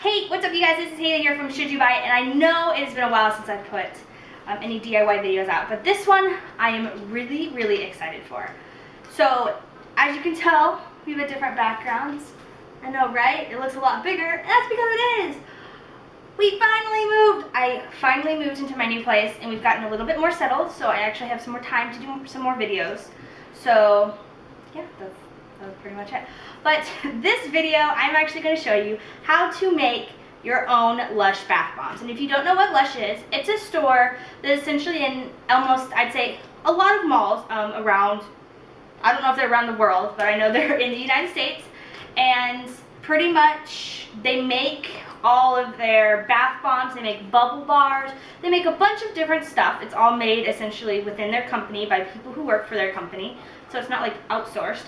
Hey, what's up you guys? This is Haley here from Should You Buy It, and I know it has been a while since I've put any DIY videos out, but this one I am really excited for. So, as you can tell, we have different backgrounds. I know, right? It looks a lot bigger, and that's because it is. We finally moved. I finally moved into my new place, and we've gotten a little bit more settled, so I actually have some more time to do some more videos. So, yeah, that's pretty much it. But this video, I'm actually going to show you how to make your own Lush bath bombs. And if you don't know what Lush is, it's a store that is essentially in almost, I'd say, a lot of malls around, I don't know if they're around the world, but I know they're in the United States. And pretty much they make all of their bath bombs, they make bubble bars, they make a bunch of different stuff. It's all made essentially within their company by people who work for their company. So it's not like outsourced.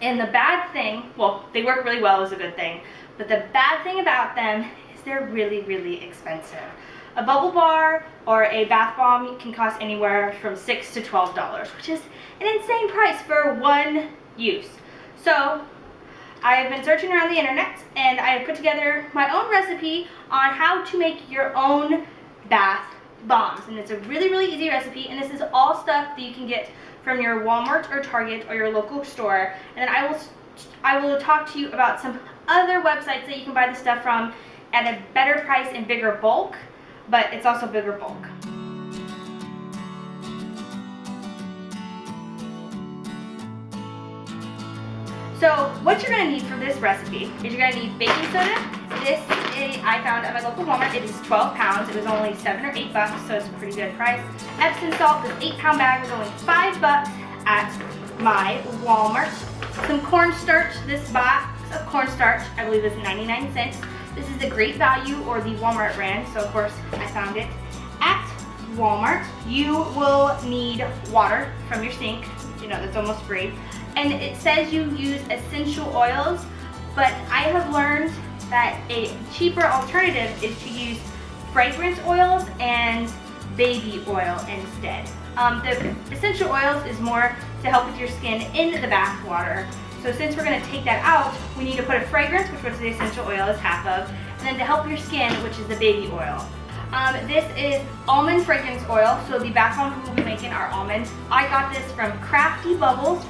And the bad thing, well, they work really well is a good thing, but the bad thing about them is they're really expensive. A bubble bar or a bath bomb can cost anywhere from $6 to $12, which is an insane price for one use. So I have been searching around the internet, and I have put together my own recipe on how to make your own bath bombs. And it's a really easy recipe, and this is all stuff that you can get from your Walmart or Target or your local store. And then I will talk to you about some other websites that you can buy the stuff from at a better price and bigger bulk, but it's also bigger bulk. So what you're going to need for this recipe is you're going to need baking soda. This I found at my local Walmart. It is 12 pounds. It was only $7 or $8, so it's a pretty good price. Epsom salt, this 8-pound bag was only $5 at my Walmart. Some cornstarch. This box of cornstarch, I believe, is 99 cents. This is the Great Value or the Walmart brand, so of course I found it at Walmart. You will need water from your sink. You know, that's almost free. And it says you use essential oils, but I have learned that a cheaper alternative is to use fragrance oils and baby oil instead. The essential oils is more to help with your skin in the bath water. So since we're going to take that out, we need to put a fragrance, which the essential oil is half of, and then to help your skin, which is the baby oil. This is almond fragrance oil, so the bath bombs we'll be making are almond. I got this from Crafty Bubbles.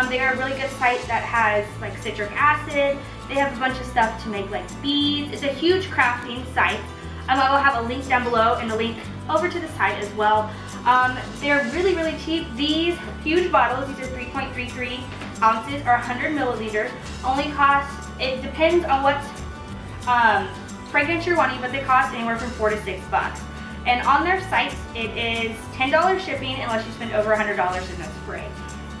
They are a really good site that has like citric acid. They have a bunch of stuff to make like beads. It's a huge crafting site. I will have a link down below and a link over to the site as well. They're really cheap. These huge bottles, these are 3.33 ounces or 100 milliliters, only cost, it depends on what fragrance you're wanting, but they cost anywhere from $4 to $6. And on their site, it is $10 shipping unless you spend over $100 in this spray.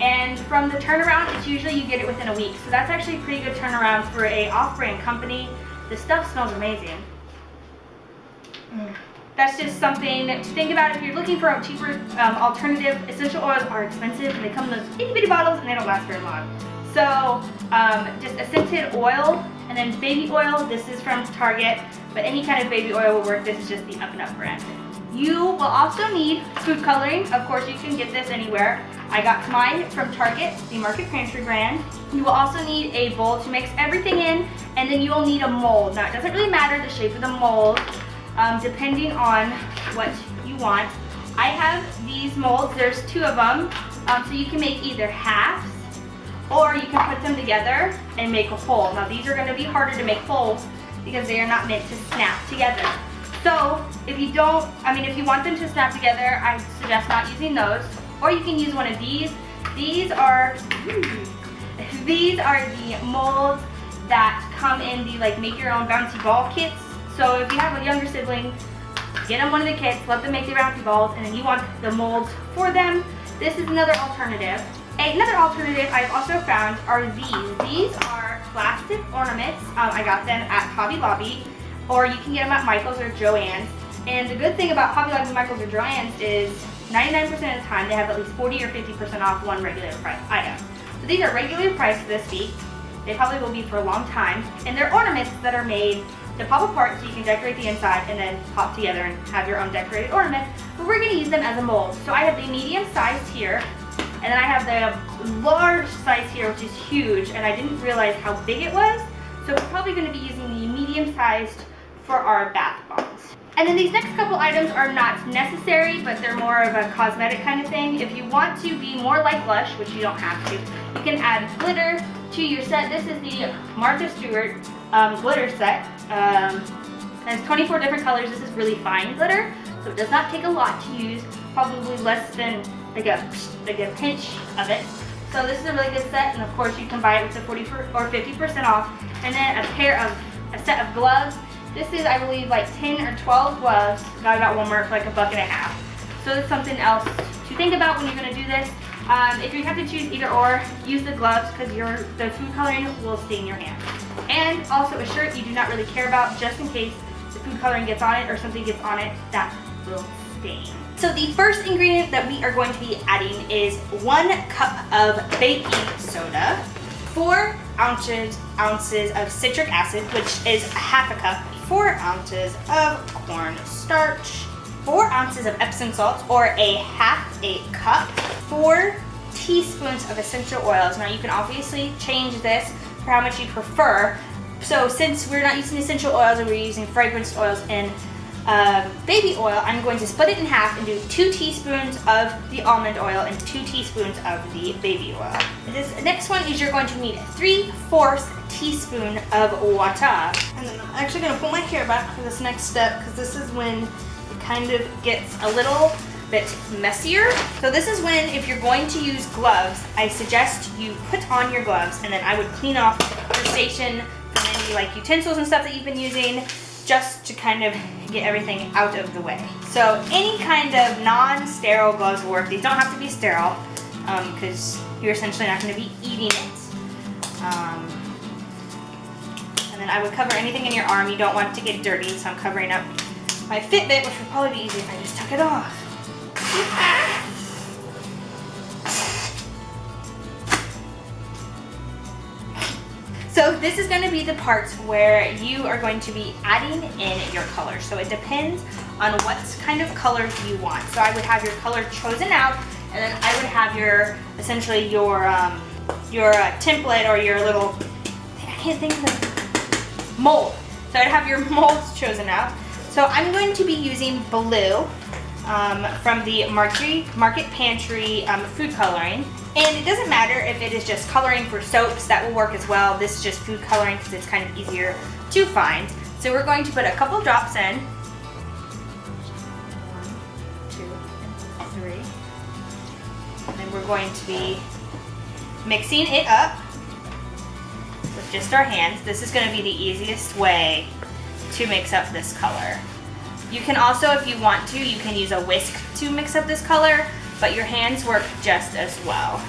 And from the turnaround, it's usually you get it within a week. So that's actually a pretty good turnaround for a off-brand company. The stuff smells amazing. That's just something to think about if you're looking for a cheaper alternative. Essential oils are expensive, and they come in those itty bitty bottles and they don't last very long. So just a scented oil, and then baby oil. This is from Target, but any kind of baby oil will work. This is just the Up and Up brand. You will also need food coloring. Of course, you can get this anywhere. I got mine from Target, the Market Pantry brand. You will also need a bowl to mix everything in, and then you will need a mold. Now, it doesn't really matter the shape of the mold, depending on what you want. I have these molds. There's 2 of them, so you can make either halves, or you can put them together and make a whole. Now, these are going to be harder to make wholes because they are not meant to snap together. So, if you want them to snap together, I suggest not using those. Or you can use one of these. These are the molds that come in the like make your own bouncy ball kits. So if you have a younger sibling, get them one of the kits, let them make their bouncy balls, and then you want the molds for them. This is another alternative. Another alternative I've also found are these. These are plastic ornaments. I got them at Hobby Lobby, or you can get them at Michael's or Joann's. And the good thing about Hobby Lobby, Michael's, or Joann's is 99% of the time they have at least 40 or 50% off one regular price item. So these are regular priced this week. They probably will be for a long time. And they're ornaments that are made to pop apart so you can decorate the inside and then pop together and have your own decorated ornament. But we're going to use them as a mold. So I have the medium size here, and then I have the large size here, which is huge, and I didn't realize how big it was. So we're probably going to be using the medium medium-sized for our bath bombs. And then these next couple items are not necessary, but they're more of a cosmetic kind of thing. If you want to be more like Lush, which you don't have to, you can add glitter to your set. This is the Martha Stewart glitter set. It has 24 different colors. This is really fine glitter, so it does not take a lot to use, probably less than like a pinch of it. So this is a really good set, and of course you can buy it with a 40 or 50% off. And then a set of gloves. This is, I believe, like 10 or 12 gloves. I got Walmart for like $1.50. So that's something else to think about when you're gonna do this. If you have to choose either or, use the gloves because the food coloring will stain your hand. And also a shirt you do not really care about, just in case the food coloring gets on it or something gets on it that will stain. So the first ingredient that we are going to be adding is 1 cup of baking soda, 4 ounces of citric acid, which is ½ a cup, 4 ounces of cornstarch, 4 ounces of Epsom salt, or ½ a cup, 4 teaspoons of essential oils. Now you can obviously change this for how much you prefer. So since we're not using essential oils and we're using fragrance oils and baby oil, I'm going to split it in half and do 2 teaspoons of the almond oil and 2 teaspoons of the baby oil. This next one is you're going to need 3/4 teaspoon of water. And then I'm actually going to pull my hair back for this next step because this is when it kind of gets a little bit messier. So this is when, if you're going to use gloves, I suggest you put on your gloves and then I would clean off your station from any like utensils and stuff that you've been using, just to kind of get everything out of the way. So any kind of non-sterile gloves will work. These don't have to be sterile because you're essentially not going to be eating it. And then I would cover anything in your arm. You don't want it to get dirty, so I'm covering up my Fitbit, which would probably be easy if I just took it off. So this is going to be the part where you are going to be adding in your colors. So it depends on what kind of colors you want. So I would have your color chosen out, and then I would have your, essentially your template or your little, I can't think of the mold. So I'd have your molds chosen out. So I'm going to be using blue from the Market Pantry food coloring. And it doesn't matter if it is just coloring for soaps, that will work as well. This is just food coloring because it's kind of easier to find. So we're going to put a couple drops in. 1, 2, and 3. And then we're going to be mixing it up with just our hands. This is going to be the easiest way to mix up this color. You can also, if you want to, you can use a whisk to mix up this color, but your hands work just as well.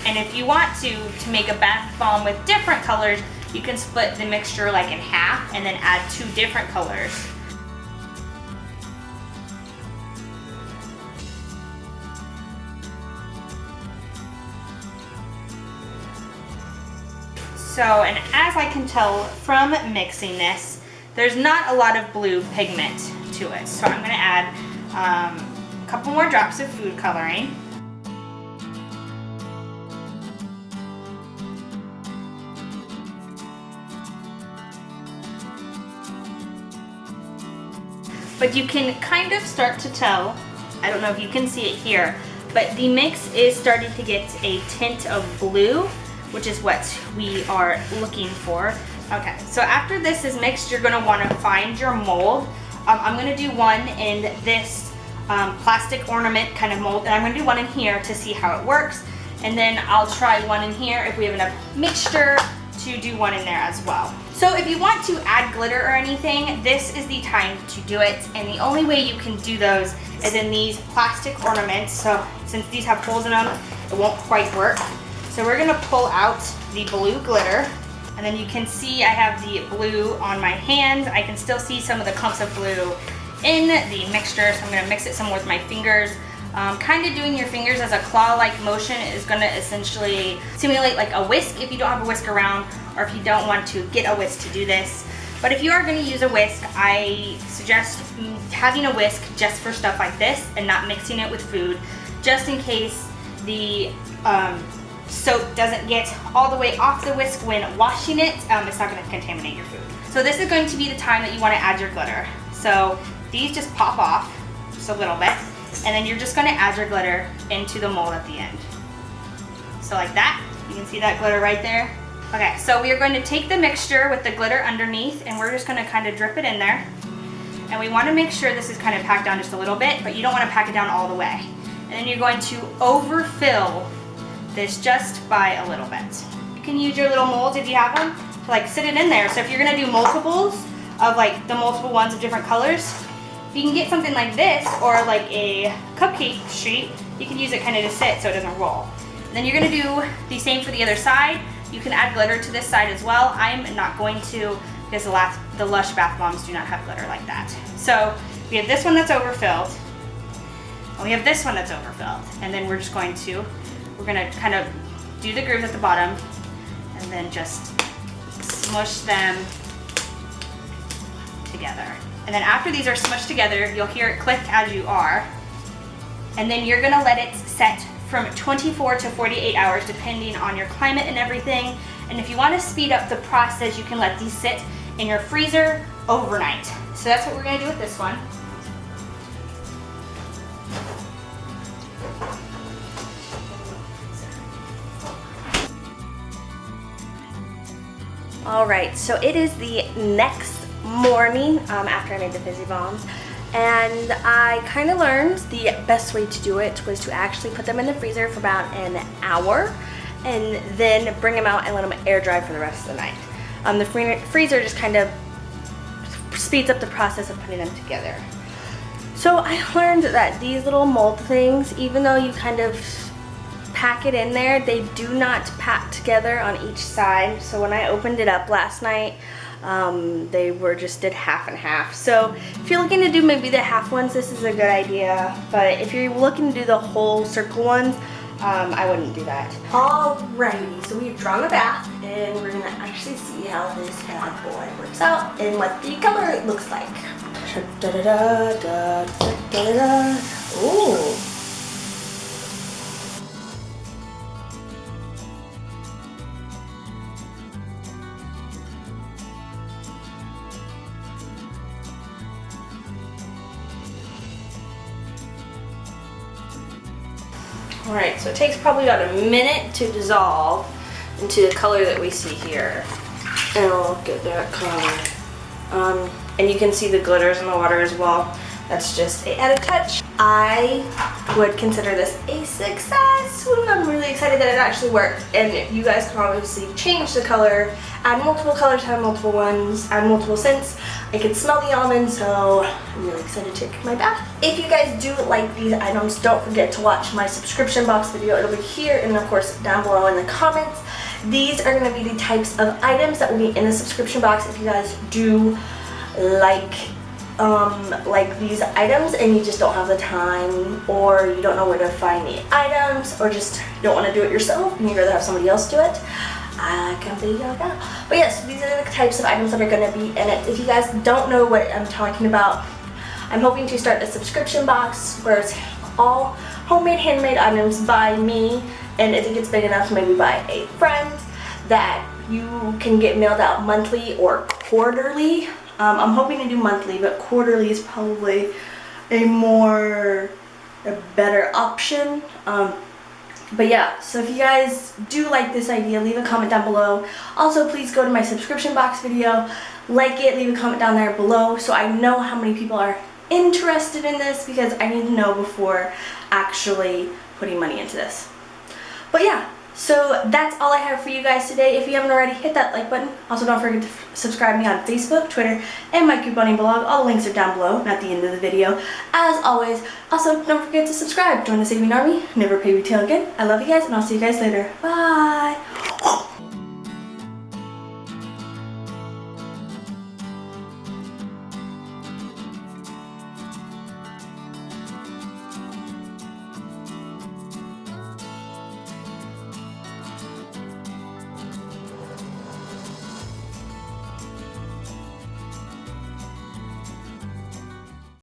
And if you want to make a bath bomb with different colors, you can split the mixture like in half and then add 2 different colors. So, and as I can tell from mixing this, there's not a lot of blue pigment to it. So I'm gonna add a couple more drops of food coloring. But you can kind of start to tell, I don't know if you can see it here, but the mix is starting to get a tint of blue, which is what we are looking for. Okay, so after this is mixed, you're gonna wanna find your mold. I'm gonna do one in this plastic ornament kind of mold, and I'm gonna do one in here to see how it works. And then I'll try one in here if we have enough mixture to do one in there as well. So if you want to add glitter or anything, this is the time to do it. And the only way you can do those is in these plastic ornaments. So since these have holes in them, it won't quite work. So we're gonna pull out the blue glitter. And then you can see I have the blue on my hands. I can still see some of the clumps of blue in the mixture. So I'm gonna mix it some with my fingers. Kind of doing your fingers as a claw-like motion is gonna essentially simulate like a whisk if you don't have a whisk around, or if you don't want to get a whisk to do this. But if you are gonna use a whisk, I suggest having a whisk just for stuff like this and not mixing it with food, just in case the soap doesn't get all the way off the whisk when washing it. It's not gonna contaminate your food. So this is going to be the time that you want to add your glitter. So these just pop off just a little bit, and then you're just going to add your glitter into the mold at the end. So like that. You can see that glitter right there. Okay, so we are going to take the mixture with the glitter underneath, and we're just going to kind of drip it in there. And we want to make sure this is kind of packed down just a little bit, but you don't want to pack it down all the way. And then you're going to overfill this just by a little bit. You can use your little molds if you have them to like sit it in there. So if you're going to do multiples of like the multiple ones of different colors, if you can get something like this or like a cupcake sheet, you can use it kind of to sit so it doesn't roll. Then you're going to do the same for the other side. You can add glitter to this side as well. I'm not going to because the Lush bath bombs do not have glitter like that. So we have this one that's overfilled, and we have this one that's overfilled. And then we're going to kind of do the grooves at the bottom and then just smush them together. And then after these are smushed together, you'll hear it click as you are. And then you're gonna let it set from 24 to 48 hours depending on your climate and everything. And if you want to speed up the process, you can let these sit in your freezer overnight. So that's what we're going to do with this one. All right, so it is the next morning after I made the fizzy bombs. And I kind of learned the best way to do it was to actually put them in the freezer for about an hour and then bring them out and let them air dry for the rest of the night. The freezer just kind of speeds up the process of putting them together. So I learned that these little mold things, even though you kind of pack it in there, they do not pack together on each side. So when I opened it up last night, they were just did half and half. So if you're looking to do maybe the half ones, this is a good idea. But if you're looking to do the whole circle ones, I wouldn't do that. Alrighty, so we've drawn a bath, and we're gonna actually see how this bad boy works out and what the color looks like. Da da da da da da da. Ooh. Alright, so it takes probably about a minute to dissolve into the color that we see here. And I'll get that color. And you can see the glitters in the water as well. That's just an added touch. I would consider this a success. I'm really excited that it actually worked. And you guys can obviously change the color, add multiple colors, have multiple ones, add multiple scents. I can smell the almonds, so I'm really excited to take my bath. If you guys do like these items, don't forget to watch my subscription box video. It'll be here and of course down below in the comments. These are going to be the types of items that will be in the subscription box if you guys do like these items and you just don't have the time, or you don't know where to find the items, or just don't want to do it yourself and you'd rather have somebody else do it. I completely get that. But yes, these are the types of items that are going to be in it. If you guys don't know what I'm talking about, I'm hoping to start a subscription box where it's all homemade, handmade items by me, and if it gets big enough, maybe by a friend, that you can get mailed out monthly or quarterly. I'm hoping to do monthly, but quarterly is probably a better option. But yeah, so if you guys do like this idea, leave a comment down below. Also, please go to my subscription box video, like it, leave a comment down there below so I know how many people are interested in this, because I need to know before actually putting money into this. But yeah, so that's all I have for you guys today. If you haven't already, hit that like button. Also, don't forget to subscribe me on Facebook, Twitter, and my couponing blog. All the links are down below and at the end of the video, as always. Also, don't forget to subscribe. Join the saving army. Never pay retail again. I love you guys, and I'll see you guys later. Bye!